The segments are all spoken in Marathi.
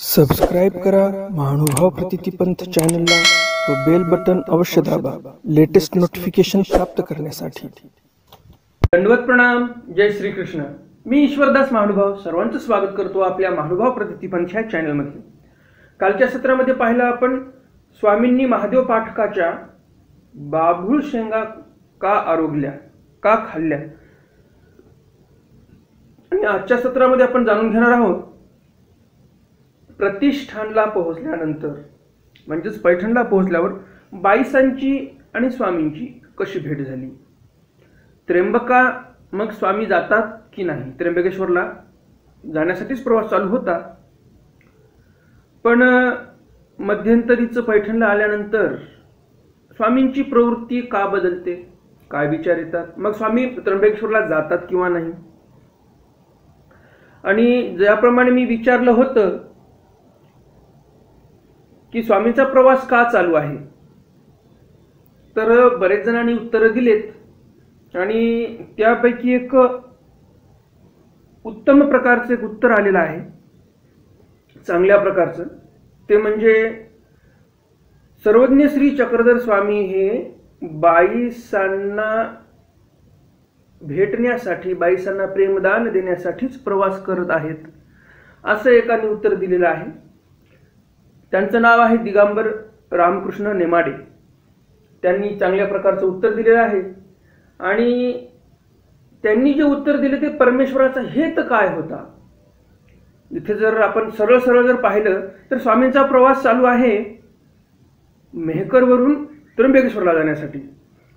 सबस्क्राईब करा महानुभाव प्रतितीपंथ चॅनलला व बेल बटन अवश्य दाबा लेटेस्ट नोटिफिकेशन प्राप्त करण्यासाठी। दंडवत प्रणाम। जय श्री कृष्ण। मी ईश्वरदास महानुभाव सर्वांचं स्वागत करतो आपल्या महानुभाव प्रतितीपंथ ह्या चॅनलमध्ये। कालच्या सत्रामध्ये पाहिलं आपण स्वामींनी महादेव पाठकाच्या बाभूळ शेंगा का आरोगल्या, का खाल्ल्या, आणि आजच्या सत्रामध्ये आपण जाणून घेणार आहोत प्रतिष्ठानला पोहोचल्यानंतर म्हणजेच पैठणला पोहोचल्यावर बाईसांची आणि स्वामींची कशी भेट झाली। त्र्यंबका मग स्वामी जातात की नाही, त्र्यंबकेश्वरला जाण्यासाठीच प्रवास चालू होता, पण मध्यंतरीच पैठणला आल्यानंतर स्वामींची प्रवृत्ती का बदलते, काय विचार येतात, मग स्वामी त्र्यंबकेश्वरला जातात किंवा नाही। आणि ज्याप्रमाणे मी विचारलं होतं की स्वामींचा प्रवास का चालू आहे, तर बरेच जणांनी उत्तर दिलेत आणि त्यापैकी एक उत्तम प्रकारचे एक उत्तर आलेलं आहे, चांगल्या प्रकारचं। ते म्हणजे सर्वज्ञ श्री चक्रधर स्वामी हे बाईसांना भेटण्यासाठी, बाईसांना प्रेमदान देण्यासाठीच प्रवास करत आहेत, असं एकाने उत्तर दिलेलं आहे। त्यांचं नाव आहे दिगंबर रामकृष्ण नेमाडे। त्यांनी चांगल्या प्रकारचं उत्तर दिलेलं आहे आणि त्यांनी जे उत्तर दिले ते परमेश्वराचा हेत काय होता। इथे जर आपण सरळ सरळ जर पाहिलं तर स्वामींचा प्रवास चालू आहे मेहकरवरून त्र्यंबकेश्वरला जाण्यासाठी,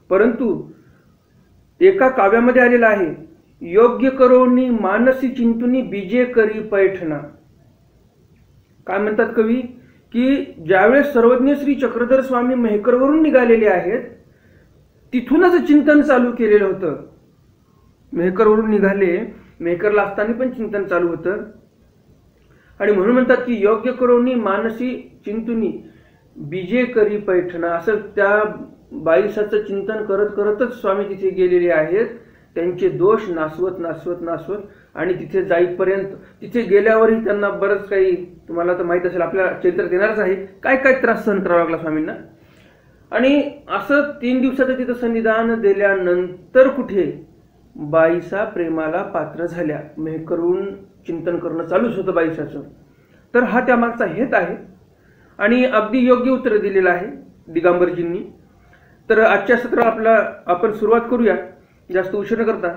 परंतु एका काव्यामध्ये आलेला आहे योग्य करोनी मानसी चिंतुनी बीजे करी पैठणा। काय म्हणतात कवी की ज्यावेळेस सर्वज्ञ श्री चक्रधर स्वामी मेहकरवरून निघालेले आहेत तिथूनच चिंतन चालू केलेलं होतं। मेहकरवरून निघाले, मेहकरला असताना पण चिंतन चालू होतं आणि म्हणून म्हणतात की योग्य करोनी मानसी चिंतुनी बीजे करी पैठणा। असं त्या बाईसाचं चिंतन करत करतच स्वामी तिथे गेलेले आहेत, त्यांचे दोष नासवत नासवत नासवत, आणि तिथे जाईपर्यंत, तिथे गेल्यावरही त्यांना बरंच काही, तुम्हाला तर माहित असेल, आपल्या चरित्रात येणारच आहे, काय काय त्रास सहन करावा लागला स्वामींना। आणि असं 3 दिवसाचं तिथं संविधान दिल्यानंतर कुठे बाईसा प्रेमाला पात्र झाल्या। मेहकरून चिंतन करणं चालूच होतं बाईसाचं, तर हा त्यामागचा हेत आहे आणि अगदी योग्य उत्तर दिलेलं आहे दिगंबरजींनी। तर आजच्या सत्राला आपण सुरुवात करूया, जास्त उशीर न करता।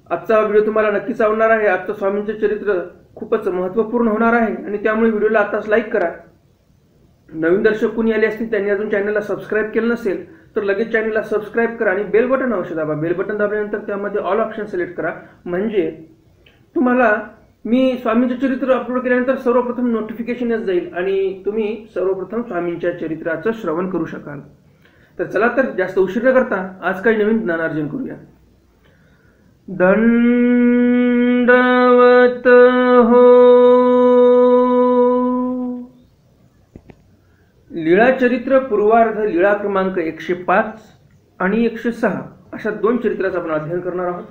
आजचा व्हिडिओ तुम्हाला नक्कीच आवडणार आहे। आजचं स्वामींचे चरित्र खूपच महत्त्वपूर्ण होणार आहे आणि त्यामुळे व्हिडिओला आताच लाईक करा। नवीन दर्शक कोणी आले असतील त्यांनी अजून चॅनलला सबस्क्राईब केलं नसेल तर लगेच चॅनलला सबस्क्राईब करा आणि बेल बटन अवश्य दाबा। बेल बटन दाबल्यानंतर त्यामध्ये ऑल ऑप्शन सिलेक्ट करा, म्हणजे तुम्हाला मी स्वामींचे चरित्र अपलोड केल्यानंतर सर्वप्रथम नोटिफिकेशन येत जाईल आणि तुम्ही सर्वप्रथम स्वामींच्या चरित्राचं श्रवण करू शकाल। तर चला तर जास्त उशीर न करता आज काही नवीन ज्ञानार्जन करूया। दंडवत हो। लीळा चरित्र पूर्वार्ध लीळा क्रमांक 105 आणि 106 अशा 2 चरित्राचं आपण अध्ययन करणार आहोत।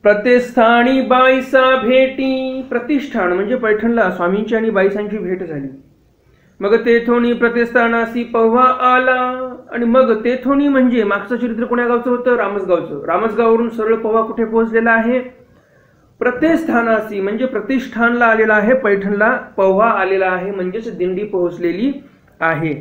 प्रतिष्ठानी बाईसा भेटी। प्रतिष्ठान म्हणजे पैठणला स्वामींची आणि बाईसांची भेट झाली। मग तेथोनी प्रतिष्ठानासी पव्हा आला, आणि मग तेथोनी म्हणजे मागचं चरित्र कोण्या गावचं होतं, रामसगावचं। रामसगाववरून सरळ पव्हा कुठे पोहोचलेला आहे, प्रतिष्ठानासी म्हणजे प्रतिष्ठानला आलेला आहे, पैठणला पव्हा आलेला आहे, म्हणजेच दिंडी पोहोचलेली आहे।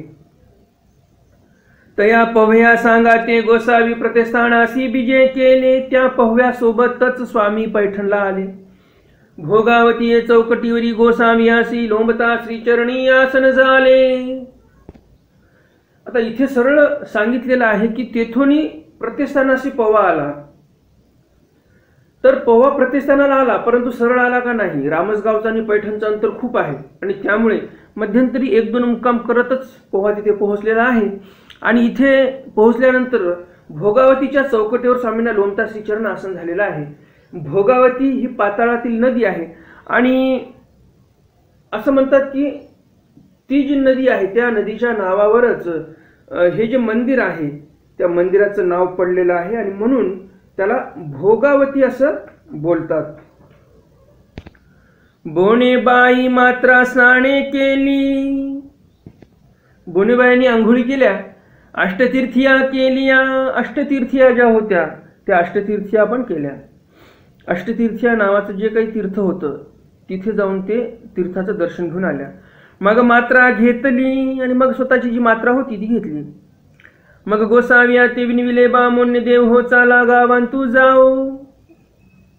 तया पव्या सांगा ते गोसावी प्रतिष्ठानासी बीजे केले, त्या पव्या सोबतच स्वामी पैठणला आले। भोगावती चौकटीवरी गोसावियासी लोंबता श्रीचरणी आसन झाले। आता इथे सरळ सांगितलेलं आहे की तेथोनी प्रतिष्ठानासी पव्हा आला, तर पव्हा प्रतिष्ठानाला आला, परंतु सरळ आला का नाही। रामसगावचं आणि पैठणचं अंतर खूप आहे आणि त्यामुळे मध्यंतरी 1-2 मुक्काम करतच पव्हा तिथे पोहोचलेला आहे। आणि इथे पोहोचल्यानंतर भोगावतीच्या चौकटीवर स्वामींना लोंबता श्रीचरण आसन झालेलं आहे। भोगावती ही पाताळातील नदी आहे आणि असं म्हणतात की ती जी नदी आहे त्या नदीच्या नावावरच हे जे मंदिर आहे त्या मंदिराचं नाव पडलेलं आहे आणि म्हणून त्याला भोगावती असं बोलतात। बोनेबाई मात्रा स्नाने केली. बोनेबाईंनी आंघोळी केल्या. अष्टतीर्थिया केलिया. अष्टतीर्थिया ज्या होत्या त्या अष्टतीर्थिया पण केल्या. अष्टतीर्थिया नावाचं जे काही तीर्थ होतं तिथे जाऊन ते तीर्थाचं दर्शन घेऊन आल्या. मग मात्रा घेतली आणि मग स्वतःची जी मात्रा होती ती घेतली. मग गोसाव्या ते विनविले बामोन्य देव हो चाला गावांतू जाओ.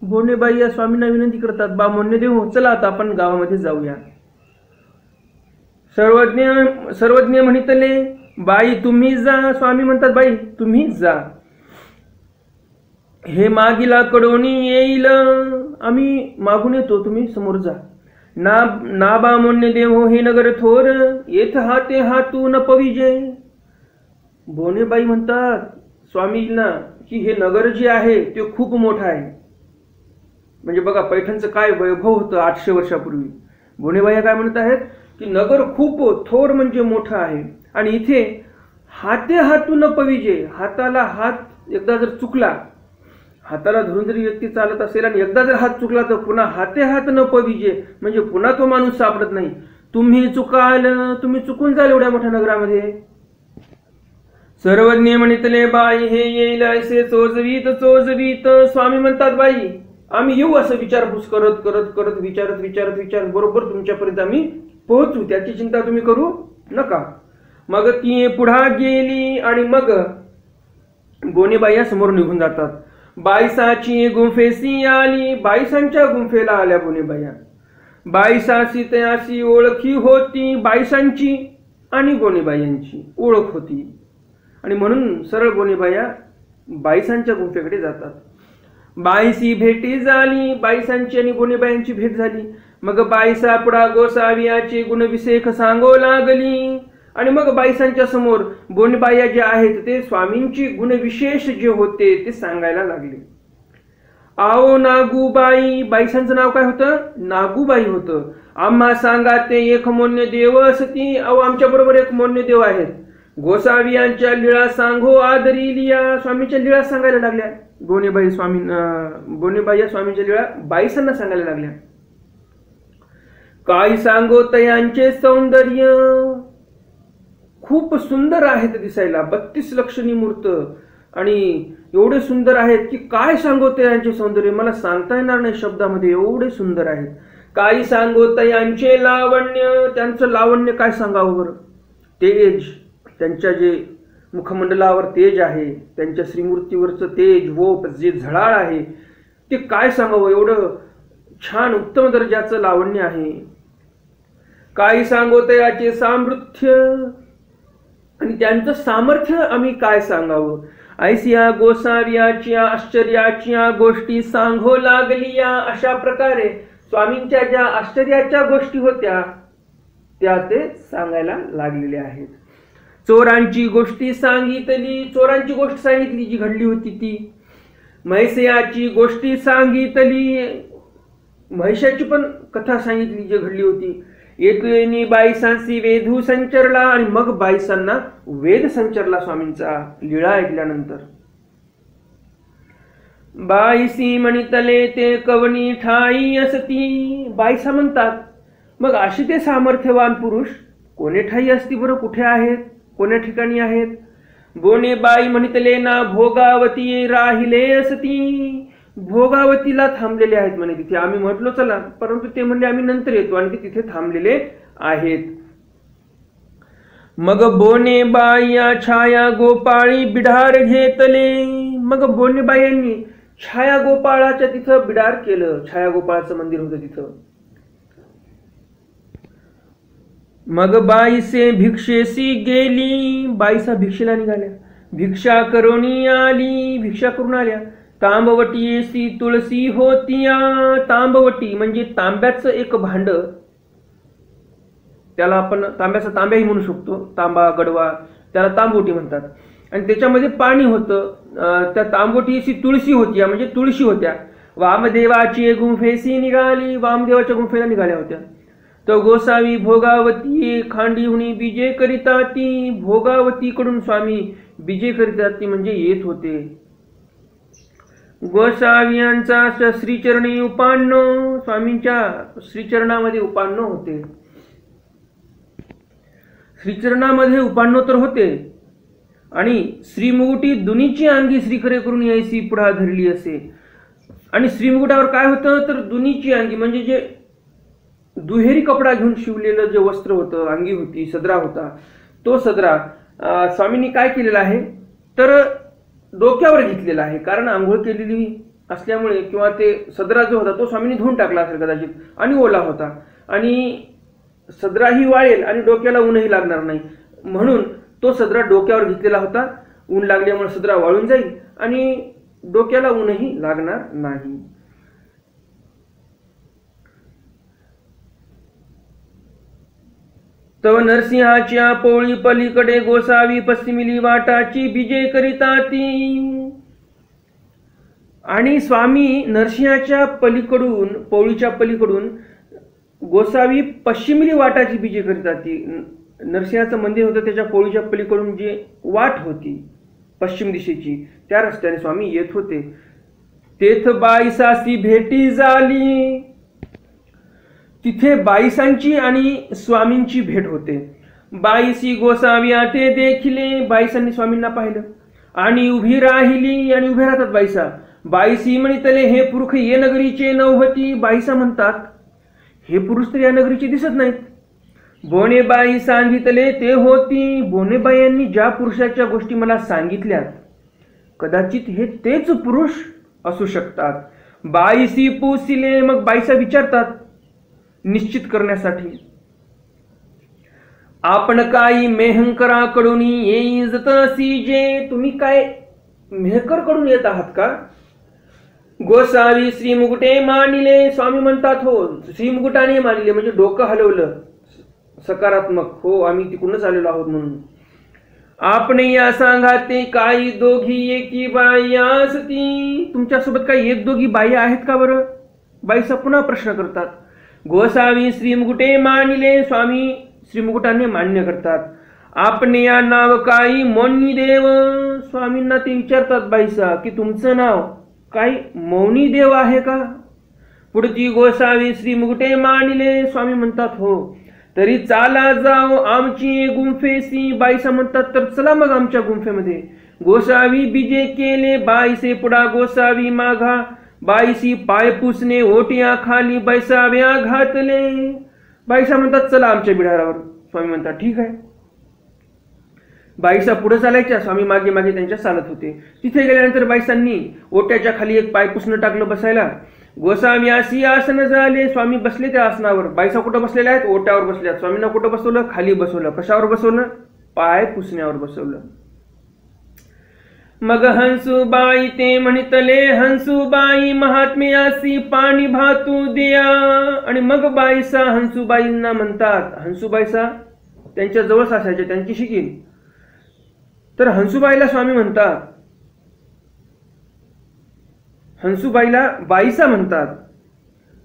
बोनेबाई या स्वामींना विनंती करतात, बामोन्य देव हो चला आता आपण गावामध्ये जाऊया. सर्वज्ञ म्हणितले बाई तुम्ही जा. स्वामी म्हणतात बाई तुम्ही जा. हे मागीला कडोनी येईल, आम्ही मागून येतो तुम्ही समोर जा. ना बामोन्य देव हो हे नगर थोर, येथ हाते हातू न पविजे. बोनेबाई म्हणतात स्वामींना की हे नगर जे आहे ते खूप मोठं आहे. म्हणजे बघा पैठणचं काय वैभव होतं 800 वर्षापूर्वी. बोनेबाई काय म्हणत आहेत की नगर खूप थोर म्हणजे मोठं आहे आणि इथे हाते हातू न पविजे. हाताला हात एकदा जर चुकला, हाताला धरून जरी व्यक्ती चालत असेल आणि एकदा जर हात चुकला तर पुन्हा हाते हात न पविजे म्हणजे पुन्हा तो माणूस सापडत नाही. तुम्ही चुकाल, तुम्ही चुकून जाल एवढ्या मोठ्या नगरामध्ये. सर्वज्ञ म्हणितले बाई हे येईल असे चोजवीत. स्वामी म्हणतात बाई आम्ही येऊ असं विचारपूस करत करत करत विचारत बरोबर तुमच्यापर्यंत आम्ही पोहोचू, त्याची चिंता तुम्ही करू नका. मग ती पुढा गेली आणि मग बोनेबाई समोर निघून जातात. बाईसाची गुंफेसी आली. बाईसांच्या गुंफेला आल्या बोनेबाया. बाईसाची तयासी ओळखी होती. बाईसांची आणि बोनेबायांची ओळख होती आणि म्हणून सरळ बोनेबाया बाईसांच्या गुंफेकडे जातात. बाईसी भेटी झाली. बाईसांची आणि बोनेबायांची भेट झाली. मग बाईसा पुढा गोसावियाचे गुणविशेष सांगो लागली आणि मग बाईसांच्या समोर बोनेबाया जे आहेत ते स्वामींची गुणविशेष जे होते ते सांगायला लागले. आओ नागूबाई. बाईसांचं नाव काय होतं? नागूबाई होतं. आम्हा सांगा ते एक मोन्य देव असती. अहो आमच्या बरोबर एक मोन्य देव आहेत. गोसावियांच्या लीळा सांगो आदरिलिया. स्वामींच्या लीळा सांगायला लागल्या. बोनेबाई स्वामींच्या लीळा बाईसांना सांगायला लागल्या. काय सांगो तयांचे सौंदर्य. खूप सुंदर आहेत दिसायला. 32 लक्षणी मूर्त आणि एवढे सुंदर आहेत की काय सांगो तयांचे सौंदर्य, मला सांगता येणार नाही शब्दामध्ये, एवढे सुंदर आहेत. काय सांगो तयांचे लावण्य. त्यांचं लावण्य काय सांगावं बरं. तेज, त्यांच्या जे मुखमंडलावर तेज आहे, त्यांच्या श्रीमूर्तीवरचं तेज वोप जे झळाळ आहे ते काय सांगावं, एवढं छान उत्तम दर्जाचं लावण्य आहे. काय सांगो तयाचे सामर्थ्य आणि त्यांचं सामर्थ्य आम्ही काय सांगावं. ऐसिया गोसाव्याच्या आश्चर्याच्या गोष्टी सांगो लागलिया. अशा प्रकारे स्वामींच्या ज्या आश्चर्याच्या गोष्टी होत्या त्या ते सांगायला लागलेल्या आहेत. चोरांची गोष्टी सांगितली. चोरांची गोष्ट सांगितली जी घडली होती ती. म्हैसयाची गोष्टी सांगितली. म्हैशाची पण कथा सांगितली जी घडली होती. येतुनी बाईसांसी वेधू संचरला आणि मग बाईसांना वेद संचरला स्वामींचा लीळा ऐकल्यानंतर. बाईसी म्हणितले ते कवनी ठाई असती. बाईसा म्हणतात मग अशी ते सामर्थ्यवान पुरुष कोणे ठाई असती बरं, कुठे आहेत, कोण्या ठिकाणी आहेत. बोनेबाई म्हणितले ना भोगावती राहिले असती. भोगावतीला थांबलेले आहेत म्हणे तिथे. आम्ही म्हटलो चला, परंतु ते म्हणले आम्ही नंतर येतो आणि ते तिथे थांबलेले आहेत. मग बोनेबाई छाया गोपाळी बिडार घेतले. मग बोनेबाईंनी छाया गोपाळाच्या तिथं बिडार केलं. छाया गोपाळाचं मंदिर होतं तिथं. मग बाईसे भिक्षेसी गेली. बाईसा भिक्षेला निघाल्या. भिक्षा करोनी आली. भिक्षा करून आल्या. तांबवटीसी तुळसी होतिया. तांबवटी म्हणजे तांब्याचं एक भांड, त्याला आपण तांब्याचा तांब्याही म्हणू शकतो, तांबा गडवा, त्याला तांबवटी म्हणतात. आणि त्याच्यामध्ये पाणी होतं. त्या तांबवटीशी तुळशी होती म्हणजे तुळशी होत्या. वामदेवाची गुंफेसी निघाली. वामदेवाच्या गुंफेला निघाल्या होत्या. तो गोसावी भोगावती खांडीहुनी बीजे करिता ती. भोगावतीकडून स्वामी बीजे करिता ती म्हणजे येत होते. गोसावी यांचा श्रीचरणी उपान्नो, स्वामींच्या श्रीचरणामध्ये उपान्नो होते. श्रीचरणामध्ये उपान्नो तर होते आणि श्रीमुकुटी दुनीची अंगी श्रीखरे करून यायची पुढा धरली असे. आणि श्रीमुकुटावर काय होतं तर दुनीची अंगी म्हणजे जे दुहेरी कपडा घेऊन शिवलेलं जे वस्त्र होतं, अंगी होती, सदरा होता, तो सदरा स्वामींनी काय केलेला आहे तर डोक्यावर घेतलेला आहे. कारण आंघोळ केलेली असल्यामुळे किंवा ते सदरा जो होता तो स्वामींनी धुवून टाकला असेल कदाचित आणि ओला होता आणि सदराही वाळेल आणि डोक्याला ऊनही लागणार नाही म्हणून तो सदरा डोक्यावर घेतलेला होता. ऊन लागल्यामुळे सदरा वाळून जाईल आणि डोक्याला ऊनही लागणार नाही. तव नरसिंहाच्या पोळी पलीकडे गोसावी पश्चिमिली वाटाची बीजे करिता ती. आणि स्वामी नरसिंहाच्या पलीकडून, पोळीच्या पलीकडून गोसावी पश्चिमिली वाटाची बीजे करिता ती. नरसिंहाचं मंदिर होतं त्याच्या पोळीच्या पलीकडून जे वाट होती पश्चिम दिशेची त्या रस्त्याने स्वामी येत होते. तेथ बाईसासी भेटी झाली. तिथे बाईसांची आणि स्वामींची भेट होते. बाईसी गोसावी ते देखिले, बाईसांनी स्वामींना पाहिलं आणि उभी राहिली. आणि उभे राहतात बाईसा. बाईसी म्हणितले हे पुरुष ये नगरीचे नव्हती. बाईसा म्हणतात हे पुरुष तर या नगरीचे दिसत नाहीत. बोनेबाई सांगितले ते होती. बोनेबाई यांनी ज्या पुरुषाच्या गोष्टी मला सांगितल्या कदाचित हे तेच पुरुष असू शकतात. बाईसी पुसिले, मग बाईसा विचारतात निश्चित करण्यासाठी, आपण काही मेहंकराकडून येईजत असी जे, तुम्ही काय मेहकर कडून येत आहात का? गोसावी श्रीमुकुटे मानिले, स्वामी म्हणतात हो श्रीमुकुटाने मानिले म्हणजे डोकं हलवलं सकारात्मक, हो आम्ही तिकडूनच आलेलो आहोत म्हणून. आपण या सांगाते काही दोघी एकी बाई असती, तुमच्यासोबत काही एक दोघी बाई आहेत का बरं? बाईसा पुन्हा प्रश्न करतात. गोसावी श्रीमुकुटे मानिले, स्वामी श्रीमुकुटाने मान्य करतात. आपण या नाव काही मौनी देव, स्वामींना ते विचारतात बाईसा की तुमचं नाव काही मौनी देव आहे का? पुढची गोसावी श्रीमुकुटे मानिले, स्वामी म्हणतात हो. तरी चाला जाओ आमची गुंफेसी, बाईसा म्हणतात तर चला मग आमच्या गुंफेमध्ये. गोसावी बीजे केले बाईसे पुढा गोसावी माघा, बाईसी पाय पुसणे ओटिया खाली बैसाव्या घातले. बाईसा म्हणतात चला आमच्या बिडारावर. स्वामी म्हणतात ठीक आहे. बाईसा पुढे चालायच्या, स्वामी मागे मागे त्यांच्या चालत होते. तिथे गेल्यानंतर बाईसांनी ओट्याच्या खाली एक पाय पुसणं टाकलं बसायला. गोसावी अशी आसन झाले, स्वामी बसले त्या आसनावर. बाईसा कुठं बसलेल्या आहेत? ओट्यावर बसल्या. स्वामींना कुठं बसवलं? खाली बसवलं. कशावर बसवलं? पाय पुसण्यावर बसवलं. मग हंसूबाई ते म्हणितले हंसूबाई महात्म्यासी पाणी भातू द्या. आणि मग बाईसा हंसूबाईंना म्हणतात, हंसूबाईसा त्यांच्या जवळ असायच्या, त्यांची शिकील. तर हंसूबाईला स्वामी म्हणतात, हंसूबाईला बाईसा म्हणतात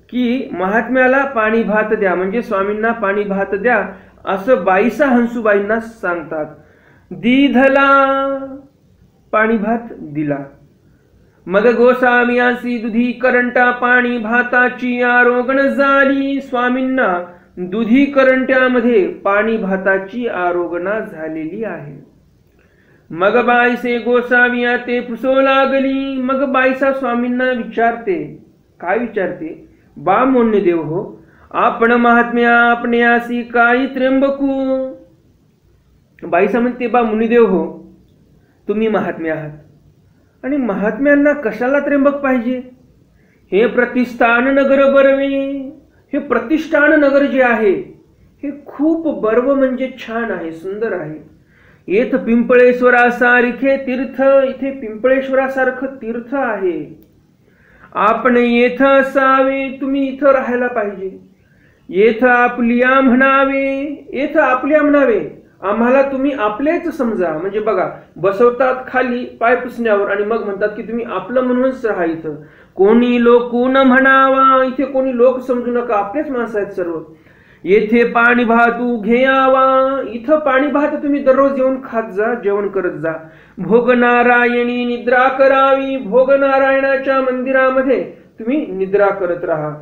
की महात्म्याला पाणी भात द्या, म्हणजे स्वामींना पाणी भात द्या असं बाईसा हंसूबाईंना सांगतात. दिधला, पाणी भात दिला. मग गोसावी असी दुधी करंटा पाणी भाताची आरोगण झाली. स्वामींना दुधी करंट्यामध्ये पाणी भाताची आरोगणा झालेली आहे. मग बाईसे गोसावी ते पुसू लागली. मग बाईसा स्वामींना विचारते, काय विचारते? बा मोन्य देव हो, आपण महात्म्या आपण्यासी काही त्र्यंबकू. बाईसा म्हणते बा मुनिदेव हो, तुम्ही महात्मे आहात आणि महात्म्यांना कशाला त्र्यंबक पाहिजे? हे प्रतिष्ठान नगर बरवे, हे प्रतिष्ठान नगर जे आहे हे खूप बर्व म्हणजे छान आहे, सुंदर आहे. येथ पिंपळेश्वरासारखे तीर्थ, इथे पिंपळेश्वरासारखं तीर्थ आहे. आपण येथ असावे, तुम्ही इथं राहायला पाहिजे. येथ आपल्या म्हणावे, येथ आपल्या म्हणावे, आम्हाला तुम्ही आपलेच समजा. म्हणजे बघा, बसवतात खाली पाय पुसण्यावर आणि मग म्हणतात की तुम्ही आपलं म्हणूनच राहा इथं. कोणी लोकून म्हणावा, इथे कोणी लोक समजू नका, आपलेच माणसं आहेत सर्व. येथे पाणी भातू घेयावा, इथं पाणी भात तुम्ही दररोज येऊन खात जा, जेवण करत जा. भोग नारायणी निद्रा करावी, भोग नारायणाच्या मंदिरामध्ये तुम्ही निद्रा करत राहा.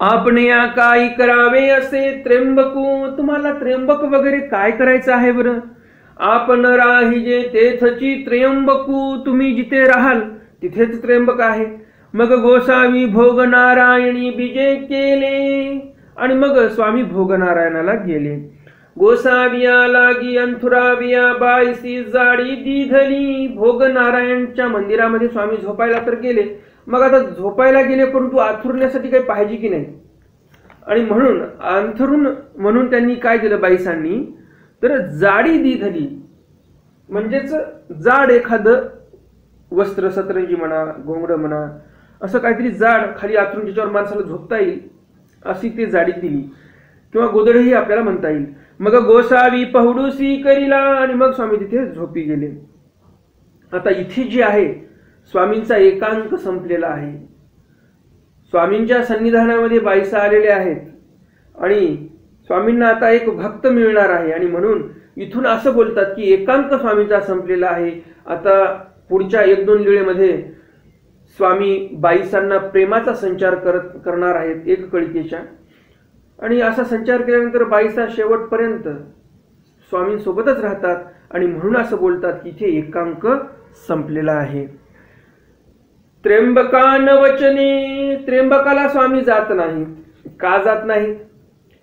आपण या काय करावे असे त्र्यंबकू, तुम्हाला त्र्यंबक वगैरे काय करायचं आहे बरं. आपण राहिजे तेथची त्र्यंबकू, तुम्ही जिथे राहाल तिथेच त्र्यंबक आहे. मग गोसावी भोग नारायणी बीजे केले, आणि मग स्वामी भोग नारायणाला गेले. गोसाविया लागी अंथुराविया बाईसी जाडी दिधली, भोग नारायणच्या मंदिरामध्ये स्वामी झोपायला तर गेले. मग आता झोपायला गेले, परंतु आथुरण्यासाठी काही पाहिजे की नाही, आणि म्हणून अंथरून म्हणून त्यांनी काय केलं बाईसांनी, तर जाडी दिधली म्हणजेच जाड एखादं वस्त्र, सतरंजी म्हणा, घोंगडं म्हणा, असं काहीतरी जाड खाली आतरून ज्याच्यावर माणसाला झोपता येईल अशी ते जाडी दिली, किंवा गोदडही आपल्याला म्हणता येईल. मग गोसावी पहुडूसी करीला, आणि मग स्वामी तिथे झोपी गेले. आता इथे जे आहे स्वामींचा एकांक संपलेला आहे. स्वामींच्या सन्निधानामध्ये बाईसा आलेल्या आहेत आणि स्वामींना आता एक भक्त मिळणार आहे, आणि म्हणून इथून असं बोलतात की एकांक स्वामींचा संपलेला आहे. आता पुढच्या 1-2 लीळेमध्ये स्वामी बाईसांना प्रेमाचा संचार करणार आहेत एक कळिकेच्या, आणि असा संचार केल्यानंतर बाईसा शेवटपर्यंत स्वामींसोबतच राहतात, आणि म्हणून असं बोलतात की इथे एकांक संपलेला आहे. त्र्यंबकान वचने, त्र्यंबकाला स्वामी जात नाही. का जात नाही?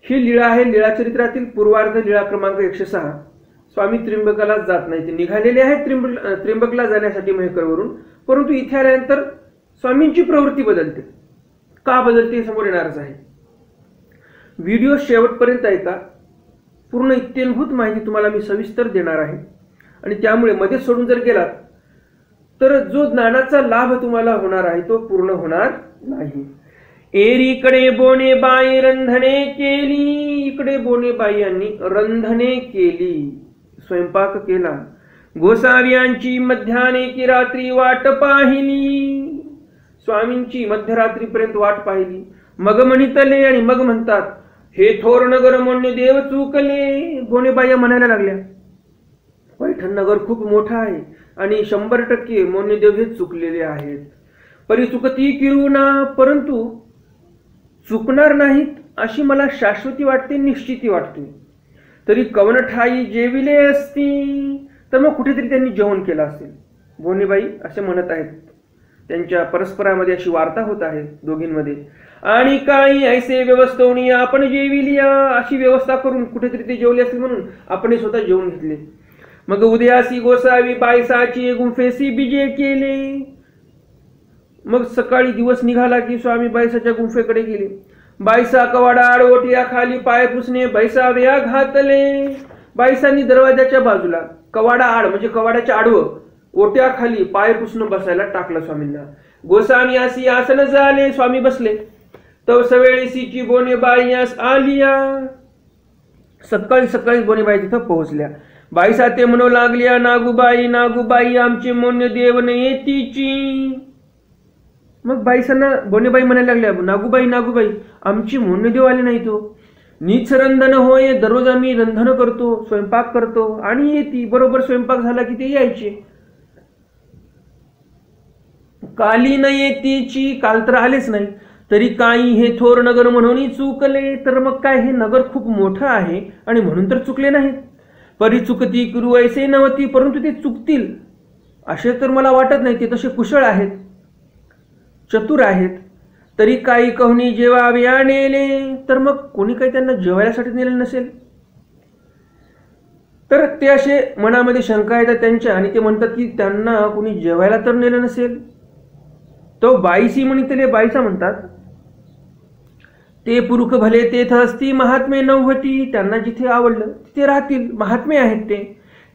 ही लीळा आहे लीळा चरित्रातील पूर्वार्ध लीळा क्रमांक 106. स्वामी त्र्यंबकाला जात नाही. ते निघालेले आहेत त्र्यंबकला जाण्यासाठी महेकरवरून, परंतु इथे आल्यानंतर स्वामींची प्रवृत्ती बदलते. का बदलते समोर येणारच आहे. व्हिडिओ शेवटपर्यंत ऐका, पूर्ण इत्यंभूत माहिती तुम्हाला मी सविस्तर देणार आहे, आणि त्यामुळे मध्ये सोडून जर गेलात तर जो ज्ञानाचा लाभ तुम्हाला होणार आहे तो पूर्ण होणार नाही. एरीकडे बोनेबाई रंधने केली, इकडे बोनेबाई यांनी रंधने केली, स्वयंपाक केला. गोसाव्यांची मध्याने की रात्री वाट पाहिली, स्वामींची मध्यरात्रीपर्यंत वाट पाहिली. मग म्हणितले, आणि मग म्हणतात हे थोर नगर मोन्य देव चुकले. बोनेबाई म्हणायला लागल्या पैठण नगर खूप मोठं आहे आणि 100% मोन्यदेव हे चुकलेले आहेत. परी चुकती किरुना, परंतु चुकणार नाहीत अशी मला शाश्वती वाटते, निश्चिती वाटते. तरी कवन ठाई जेविले असती, तर मग कुठेतरी त्यांनी जेवण केलं असेल. बोनेबाई असे म्हणत आहेत, त्यांच्या परस्परामध्ये अशी वार्ता होत आहे दोघींमध्ये. आणि काही ऐसे व्यवस्थोनी आपण जेविलिया, अशी व्यवस्था करून कुठेतरी ते जेवले असतील म्हणून आपण स्वतः जेवून घेतले. मग उद्यासी गोसावी बाईसाची गुंफेसी बीजे केले. मग सकाळी दिवस निघाला की स्वामी बाईसाच्या गुंफेकडे गेले. बाईसा कवाडा आडवोटिया खाली पाय पुसणे बैसाव्या घातले. बाईसांनी दरवाजाच्या बाजूला कवाडा आड म्हणजे कवाड्याच्या आडवं ओट्या खाली पाय पुसणं बसायला टाकलं स्वामींना. गोसावी असी आसन झाले, स्वामी बसले. तव सवेळीसीची बोनेबाई यास आलिया, सकाळी सकाळी बोनेबाई तिथं पोहोचल्या. बाईसा ते म्हणू लागल्या नागूबाई नागूबाई आमचे मोन्य देव न येतीची. मग बाईसांना बोनेबाई म्हणायला लागल्या नागूबाई नागूबाई आमची मोन्य देव आले नाही. तो नीच रंधन होय, दररोज आम्ही रंधन करतो, स्वयंपाक करतो आणि येती. बरोबर स्वयंपाक झाला की ते यायचे. काली न येतीची, काल तर आलेच नाही. तरी काही हे थोर नगर म्हणून चुकले, तर मग काय हे नगर खूप मोठं आहे आणि म्हणून तर चुकले नाहीत. परी चुकती करू ऐसे नव्हती, परंतु ते चुकतील असे तर मला वाटत नाही. ते तसे कुशळ आहेत, चतुर आहेत. तरी काही कहूनी जेवाव्या नेले, तर मग कोणी काही त्यांना जेवायसाठी नेलं नसेल. तर ते असे मनामध्ये शंका येतात त्यांच्या, आणि ते म्हणतात की त्यांना कोणी जेवायला तर नेलं नसेल. तो बाईसी म्हणितले, बाईसा म्हणतात ते पुरुष भले तेथ असती महात्मे नव्हती. त्यांना जिथे आवडलं तिथे राहतील, महात्मे आहेत ते.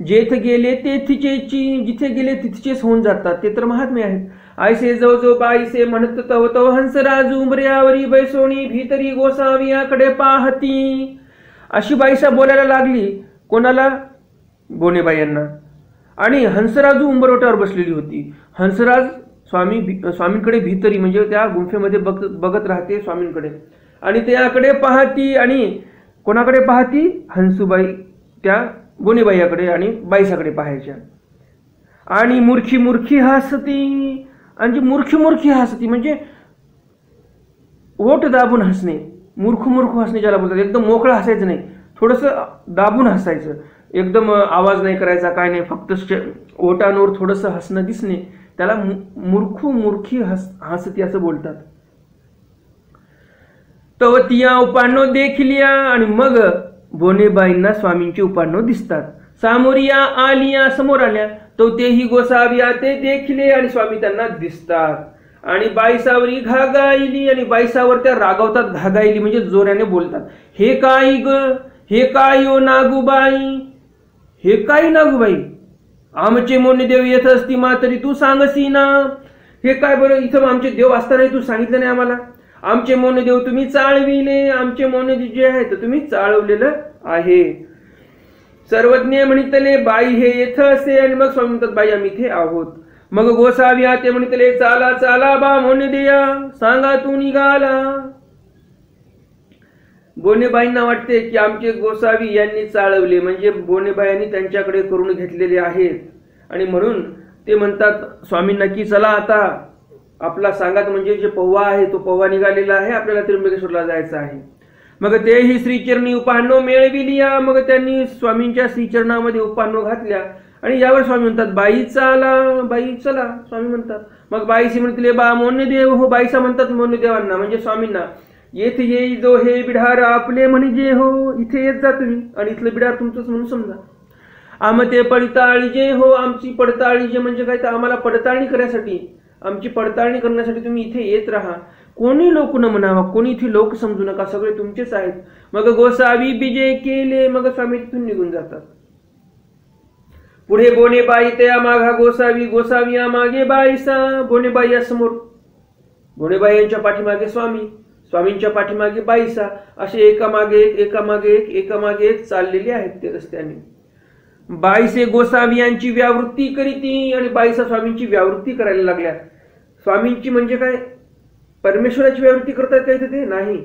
जेथ गेले तेथीचेची, जिथे गेले तिथेच होऊन जातात, ते तर महात्मे आहेत. आयसे जो जो बाईसे म्हणत तव तव हंसराज उंबऱ्यावरी बैसोणी भीतरी गोसावियाकडे पाहती. अशी बाईसा बोलायला लागली. कोणाला? बोनेबाई यांना. आणि हंसराजू उंबरवट्यावर बसलेली होती. हंसराज स्वामींकडे भीतरी म्हणजे त्या गुंफेमध्ये बघत राहते स्वामींकडे. आणि त्याकडे पाहती आणि कोणाकडे पाहती? हंसूबाई त्या बोनेबाईकडे आणि बाईसाकडे पाहायच्या. आणि मूर्खी मूर्खी हसती. आणि मूर्खी मूर्खी हसती म्हणजे ओठ दाबून हसणे, मूर्ख मूर्ख हसणे ज्याला बोलतात. एकदम मोकळं हसायचं नाही, थोडंसं दाबून हसायचं, एकदम आवाज नाही करायचा, काय नाही, फक्त ओठांवर थोडंसं हसणं दिसणे, त्याला मूर्ख मूर्खी हसती असं बोलतात. तवतिया उपानो देखलिया. आणि मग बोनेबाईंना स्वामींची उपानो दिसतात. सामोरिया आलिया, समोर आल्या. तो तेही गोसाविया ते देखले. आणि स्वामी त्यांना दिसतात. आणि बाईसावरी घागाईली. आणि बाईसावर त्या रागावतात. घागाईली म्हणजे जोराने बोलतात. हे काय ग, हे काय ओ नागूबाई, हे काय नागूबाई, आमचे मोने देव येत असती मातरी तू सांगसी ना. हे काय बरं, इथं आमचे देव असताना तू सांगितलं नाही आम्हाला. आमचे मोने देव तुम्ही चाळविले, आमचे मोने जे आहे ते तुम्ही चाळवलेलं आहे. सर्वज्ञ म्हणितले बाई हे येथ असे. आणि मग स्वामी म्हणतात बाई आम्ही इथे आहोत. मग गोसाविया ते म्हणितले चाला चाला बा मोने देया, सांगा तू निघाला. बोनेबाईंना वाटते की आमचे गोसावी यांनी चाळवले, म्हणजे बोनेबाईंनी त्यांच्याकडे करून घेतलेले आहेत. आणि म्हणून ते म्हणतात स्वामींना की चला आता आपला सांगात म्हणजे जे पव्वा आहे तो पव्वा निघालेला आहे, आपल्याला त्र्यंबकेश्वरला जायचं आहे. मग तेही श्रीचरणी उपानो मेळविलिया. मग त्यांनी स्वामींच्या श्रीचरणामध्ये उपानो घातल्या. आणि यावर स्वामी म्हणतात बाई चाला, बाई चला. स्वामी म्हणतात. मग बाईशी म्हणतले बा मोने देव हो. बाईसा म्हणतात मोने देवांना म्हणजे स्वामींना, येथे येई जो हे बिढार आपले म्हणजे हो, इथे येत जा तुम्ही आणि इथलं बिढार तुमचंच म्हणून समजा. आम ते पडताळी जे हो, आमची पडताळी जे म्हणजे काय तर आम्हाला पडताळणी करण्यासाठी, आमची पडताळणी करण्यासाठी तुम्ही इथे येत राहा. कोणी लोक न म्हणावा, कोणी इथे लोक समजू नका, सगळे तुमचेच आहेत. मग गोसावी बिजे केले. मग स्वामी तिथून निघून जातात. पुढे बोनेबाई त्या मागा गोसावी, गोसावी मागे बाईसा. बोनेबाई या समोर, बोनेबाई यांच्या पाठीमागे स्वामी, स्वामींच्या पाठीमागे बाईसा, असे एकामागे एक एकामागे एक एकामागे एक चाललेले आहेत ते रस्त्याने. बाईसे गोसावी यांची व्यावृत्ती करीती. आणि बाईसा स्वामींची व्यावृत्ती करायला लागल्या. स्वामींची म्हणजे काय, परमेश्वराची व्यावृत्ती करतात काय ते नाही,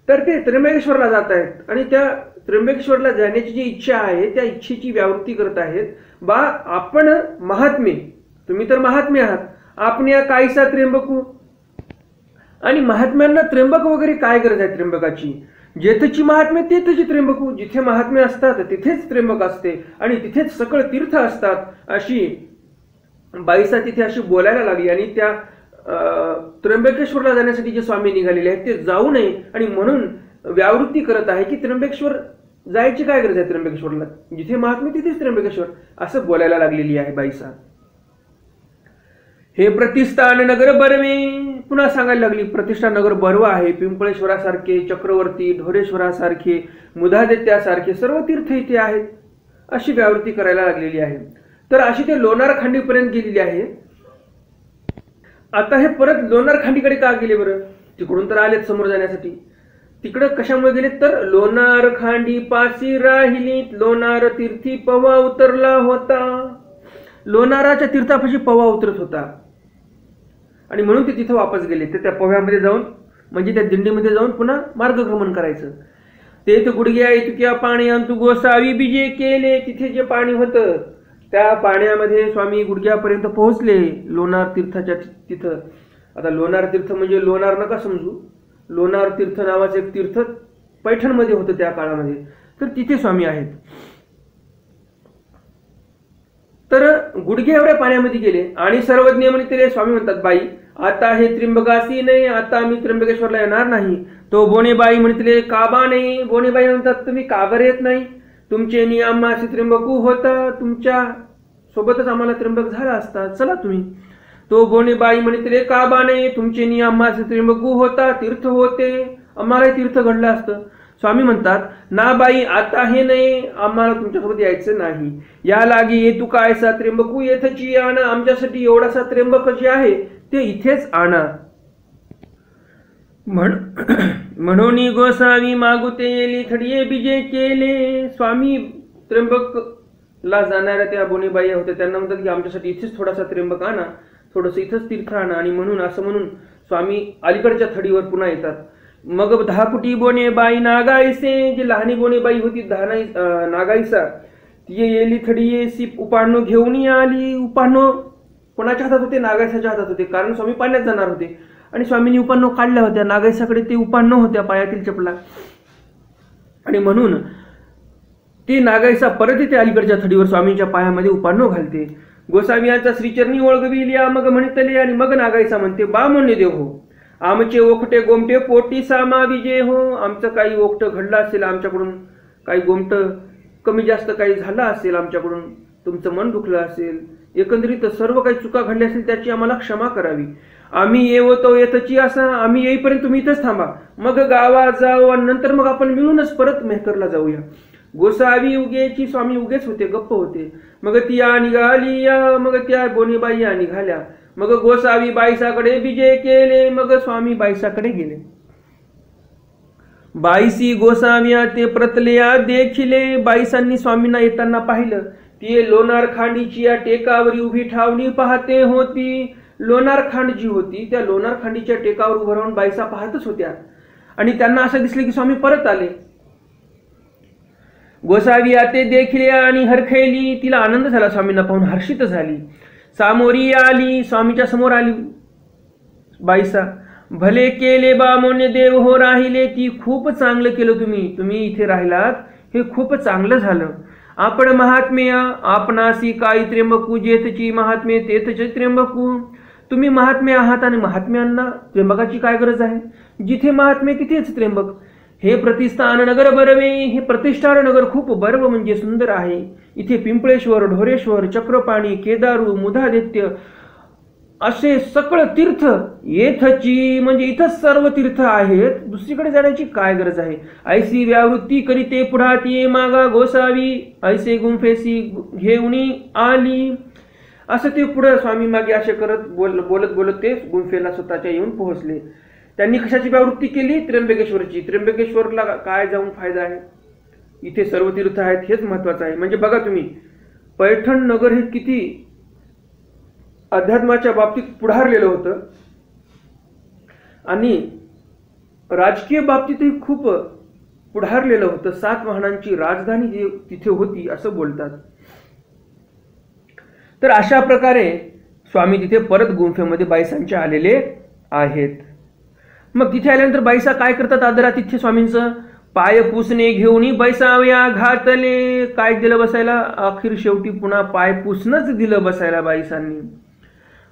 तर ते त्र्यंबकेश्वरला जात आहेत. आणि त्या त्र्यंबकेश्वरला जाण्याची जी इच्छा आहे त्या इच्छेची व्यावृत्ती करत आहेत. बा आपण महात्मे, तुम्ही तर महात्मे आहात, आपण या कायसा त्र्यंबकू. आणि महात्म्यांना त्र्यंबक वगैरे काय गरज आहे त्र्यंबकाची, जेथची महात्म्य तेथची त्र्यंबकू. जिथे महात्म्य असतात तिथेच त्र्यंबक असते आणि तिथेच सकळ तीर्थ असतात. अशी बाईसा तिथे अशी बोलायला लागली. आणि त्या त्र्यंबकेश्वरला जाण्यासाठी जे स्वामी निघालेले आहेत ते जाऊ नये आणि म्हणून व्यावृत्ती करत आहे की त्र्यंबकेश्वर जायची काय गरज आहे, त्र्यंबकेश्वरला जिथे महात्म्य तिथेच त्र्यंबकेश्वर, असं बोलायला लागलेली आहे बाईसा. हे प्रतिष्ठान नगर बर्वे, पुन्हा सांगायला लागली प्रतिष्ठा नगर बर्व आहे. पिंपळेश्वरासारखे, चक्रवर्ती, ढोरेश्वरासारखे, मुधादित्यासारखे सर्व तीर्थ इथे आहेत, अशी व्यावृत्ती करायला लागलेली आहे. तर अशी ते लोणार खांडीपर्यंत गेलेली आहे. आता हे परत लोणार खांडीकडे का गेले बरं, तिकडून तर आलेत समोर जाण्यासाठी. तिकडे कशामुळे गेले तर लोणार खांडी पासी राहिली, लोणार तीर्थी पवा उतरला होता. लोणाराच्या तीर्थापाशी पवा उतरत होता आणि म्हणून ते तिथं वापस गेले. ते त्या पव्यामध्ये जाऊन म्हणजे त्या दिंडीमध्ये जाऊन पुन्हा मार्गक्रमण करायचं. ते गुडघ्या इतक्या पाणी अंतु गोसावी बिजे केले. तिथे जे पाणी होतं त्या पाण्यामध्ये स्वामी गुडघ्यापर्यंत पोहोचले लोणार तीर्थाच्या तिथं. आता लोणार तीर्थ म्हणजे लोणार नका समजू, लोणार तीर्थ नावाचं एक तीर्थ पैठणमध्ये होतं त्या काळामध्ये, तर तिथे स्वामी आहेत. तर गुडघे एवढ्या पाण्यामध्ये गेले आणि सर्वज्ञ म्हणते स्वामी म्हणतात बाई आता हे त्र्यंबकासी नाही, आता आम्ही त्र्यंबकेश्वरला येणार नाही. तो बोनेबाई म्हणते काबा नाही. बोनेबाई म्हणतात तुम्ही का बरं येत नाही, तुमचे नियम असे त्र्यंबकू होता, तुमच्या सोबतच आम्हाला त्र्यंबक झाला असता, चला तुम्ही. तो बोनेबाई म्हणते काबा नाही, तुमचे नियम असे त्र्यंबकू होता, तीर्थ होते, आम्हाला तीर्थ घडलं असतं. स्वामी म्हणतात ना बाई आता हे नाही, आम्हाला तुमच्यासोबत यायचं नाही. या लागी ये तू कायसा त्र्यंबकू येथची आणा, आमच्यासाठी एवढासा त्र्यंबक जे आहे ते इथेच आणा. म्हणून गोसावी मागुते येली थडिये बिजे केले. स्वामी त्र्यंबकला जाणाऱ्या त्या बोनेबाई होत्या त्यांना म्हणतात की आमच्यासाठी इथेच थोडासा त्र्यंबक आणा, थोडंसं इथंच तीर्थ आणा. आणि म्हणून असं म्हणून स्वामी अलीकडच्या थडीवर पुन्हा येतात. मग 10 फुटी बोने बाई नागायसे, जी लहानी बोने बाई होती नागाईसा, ती येली थडी येसी उपाणो घेऊन आली. उपाणो कोणाच्या हातात होते? नागायसाच्या हातात होते, कारण स्वामी पाण्यात जाणार होते आणि स्वामींनी उपाणो काढल्या होत्या. नागायसाकडे ते उपाणो होत्या, पायातील चपला, आणि म्हणून ती नागायसा परत येते अलीकडच्या थडीवर स्वामींच्या पायामध्ये उपाणो घालते. गोसावी यांचा श्रीचरणी ओळगविल्या मग म्हणतले, आणि मग नागायसा म्हणते, बा म्हणणे देव हो, आमचे ओखटे गोमटे पोटी सामा विजय हो. आमचं काही ओखट घडलं असेल, आमच्याकडून काही गोमट कमी जास्त काही झालं असेल, आमच्याकडून तुमचं मन दुखलं असेल, एकंदरीत सर्व काही चुका घडल्या असेल त्याची आम्हाला क्षमा करावी. आम्ही येवो तो येतची असा, आम्ही येईपर्यंत तुम्ही इथंच थांबा, मग गावात जाऊ आणि नंतर मग आपण मिळूनच परत मेहकरला जाऊया. गोसावी उगेची, स्वामी उगेच होते, गप्प होते. मग ती निघाली या, मग त्या बोनीबाई या निघाल्या. मग गोसावी बाईसाकडे विजय केले, मग स्वामी बाईसाकडे गेले. बाईसी गोसाव्या ते प्रतल्या देखिले. बाईसांनी स्वामींना येताना पाहिलं. ती लोणार खांडीची या टेकावर उभी ठावणी पाहते होती. लोणार खांड जी होती त्या लोणार खांडीच्या टेकावर उभं राहून बाईसा पाहतच होत्या, आणि त्यांना असं दिसले की स्वामी परत आले. गोसावी आते देखिले आणि हरखैली. तिला आनंद झाला, स्वामींना पाहून हर्षित झाली. सामोरी आली, स्वामीच्या समोर आली बाईसा. भले केले बामोने देव हो राहिले. ती खूप चांगलं केलं तुम्ही इथे राहिलात, हे खूप चांगलं झालं. आपण महात्म्य आपणासी काही त्र्यंबकू, जेथची महात्म्य तेथचे त्र्यंबकू. तुम्ही महात्म्य आहात आणि महात्म्यांना त्र्यंबकाची काय गरज आहे? जिथे महात्म्य तिथेच त्र्यंबक. हे प्रतिष्ठान नगर बरवे. हे प्रतिष्ठान नगर खूप बर्व म्हणजे सुंदर आहे. इथे पिंपळेश्वर, ढोरेश्वर, चक्रपाणी, केदारू, मुधादित्य असे सकळ तीर्थ येथची, म्हणजे इथंच सर्व तीर्थ आहेत, दुसरीकडे जाण्याची काय गरज आहे? ऐसी व्यावृत्ती करीते पुढात ये मागा गोसावी, ऐसे गुंफेसी घेऊनी आली. असं ते पुढे स्वामी मागे असे करत बोलत ते गुंफेला स्वतःच्या येऊन पोहोचले. त्यांनी कशाची व्यावृत्ती केली? त्र्यंबकेश्वरची. त्र्यंबकेश्वरला काय जाऊन फायदा आहे? इथे सर्व तीर्थ आहेत, हेच महत्वाचं आहे. म्हणजे बघा तुम्ही, पैठण नगर हे किती अध्यात्माच्या बाबतीत पुढारलेलं होतं आणि राजकीय बाबतीतही खूप पुढारलेलं होतं. 7 वाहनांची राजधानी तिथे होती असं बोलतात. तर अशा प्रकारे स्वामी तिथे परत गुंफेमध्ये बाईसांचे आलेले आहेत. मग तिथे आल्यानंतर बाईसा काय करतात? आदरातिथ्य स्वामींचं पाय पुसणे घेऊन बैसाव्या घातले. काय दिलं बसायला? अखेर शेवटी पुन्हा पाय पुसणंच दिलं बसायला बाईसांनी.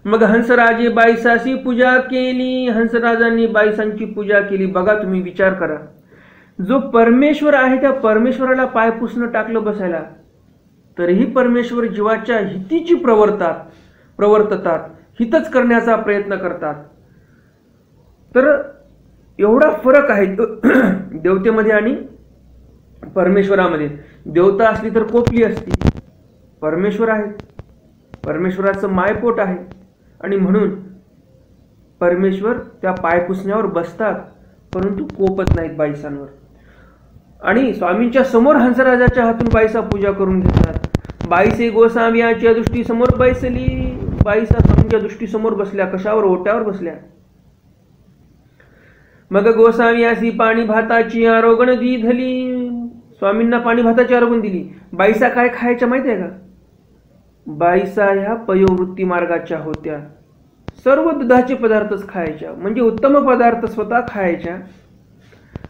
मग हंसराजे बाईसाची पूजा केली. हंसराजांनी बाईसांची पूजा केली. बघा तुम्ही, विचार करा, जो परमेश्वर आहे त्या परमेश्वराला पाय पुसणं टाकलं बसायला, तरीही परमेश्वर जीवाच्या हितीची प्रवर्ततात, हितच करण्याचा प्रयत्न करतात. तर एवढा फरक आहे देवतेमध्ये आणि परमेश्वरामध्ये. देवता असली तर कोपली असती, परमेश्वर आहे, परमेश्वराचं मायपोट आहे, आणि म्हणून परमेश्वर त्या पायपुसण्यावर बसतात, परंतु कोपत नाहीत बाईसांवर. आणि स्वामींच्या समोर हंसराजाच्या हातून बाईसा पूजा करून घेतात. बाईसे गोसाव्याच्या दृष्टी समोर बैसली. बाईसा स्वामींच्या दृष्टी समोर बसल्या. कशावर? ओट्यावर बसल्या. मग गोसाव्यासी पाणी भाताची आरोगण दिली. स्वामींना पाणी भाताची आरोगण दिली. बाईसा काय खायच्या माहिती आहे का? बाईसा ह्या पयोवृत्ती मार्गाच्या होत्या. सर्व दुधाचे पदार्थच खायच्या, म्हणजे उत्तम पदार्थ स्वतः खायच्या.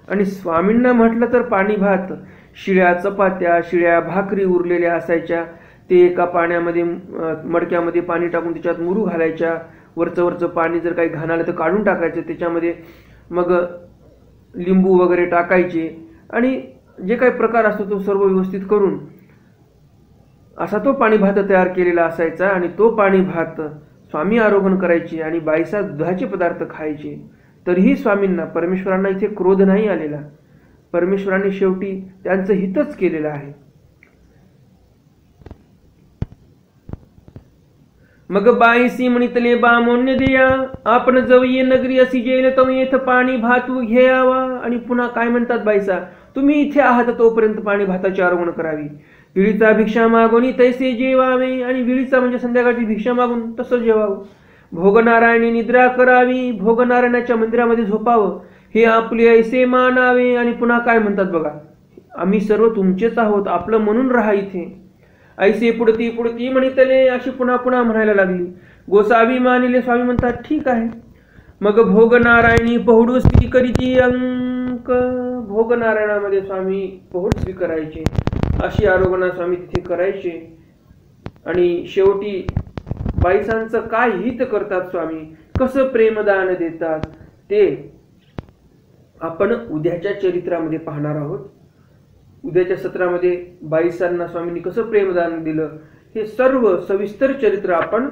आणि स्वामींना म्हटलं तर पाणी भात, शिळ्या चपात्या, शिळ्या भाकरी उरलेल्या असायच्या. ते एका पाण्यामध्ये, मडक्यामध्ये पाणी टाकून त्याच्यात मुरू घालायच्या. वरचं पाणी जर काही घाण आलं तर काढून टाकायचं. त्याच्यामध्ये मग लिंबू वगैरे टाकायचे आणि जे काही प्रकार असतो तो सर्व व्यवस्थित करून असा तो पाणी भात तयार केलेला असायचा. आणि तो पाणी भात स्वामी आरोहण करायचे आणि बाईसा दुधाचे पदार्थ खायचे. तरीही स्वामींना, परमेश्वरांना इथे क्रोध नाही आलेला. परमेश्वरांनी शेवटी त्यांचं हितच केलेलं आहे. मग बाईसी म्हणितले बामोन्य दिया, आपण जवये नगरी असी जेल तो येथ पाणी भात घ्यावा. आणि पुन्हा काय म्हणतात बाईसा, तुम्ही इथे आहात तोपर्यंत पाणी भाताची आरोहण करावी. विळीचा भिक्षा मागून तैसे जेवावे. आणि विळीचा म्हणजे संध्याकाळची भिक्षा मागून तसं जेवावं. भोगनारायणी निद्रा करावी. भोगनारायणाच्या मंदिरामध्ये झोपावं. हे आपले ऐसे मानावे, आणि पुन्हा काय म्हणतात बघा, आम्ही सर्व तुमचेच आहोत, आपलं म्हणून राहा इथे. ऐसे पुढती पुढती म्हणितले, अशी पुन्हा पुन्हा म्हणायला लागली. गोसावी मानिले. स्वामी म्हणतात ठीक आहे. मग भोग नारायणी पहुडू स्वीकारीची अंक. भोग नारायणामध्ये स्वामी पहुड स्वीकारायचे, अशी आरोगणा स्वामी तिथे करायचे. आणि शेवटी बाईसांचं काय हित करतात स्वामी, कसं प्रेमदान देतात, ते आपण उद्याच्या चरित्रामध्ये पाहणार आहोत. उद्याच्या सत्रामध्ये बाईसांना स्वामींनी कसं प्रेमदान दिलं, हे सर्व सविस्तर चरित्र आपण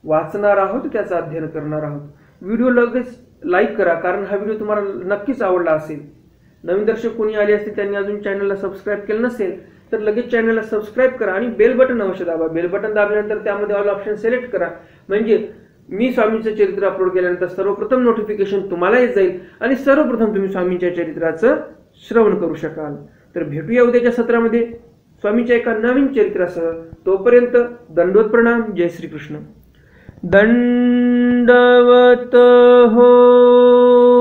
वाचणार आहोत, त्याचं अध्ययन करणार आहोत. व्हिडिओ लगेच लाईक करा, कारण हा व्हिडिओ तुम्हाला नक्कीच आवडला असेल. नवीन दर्शक कोणी आले असतील, त्यांनी अजून चॅनलला सबस्क्राईब केलं नसेल तर लगेच चॅनलला सबस्क्राईब करा आणि बेल बटन अवश्य दाबा. बेल बटन दाबल्यानंतर त्यामध्ये ऑल ऑप्शन सिलेक्ट करा, म्हणजे मी स्वामींचं चरित्र अपलोड केल्यानंतर सर्वप्रथम नोटिफिकेशन तुम्हाला येत जाईल आणि सर्वप्रथम तुम्ही स्वामींच्या चरित्राचं श्रवण करू शकाल. तर भेटूया उद्याच्या सत्रामध्ये स्वामींच्या एका नवीन चरित्रासह. तोपर्यंत दंडवत प्रणाम. जय श्री कृष्ण. दंडवत हो.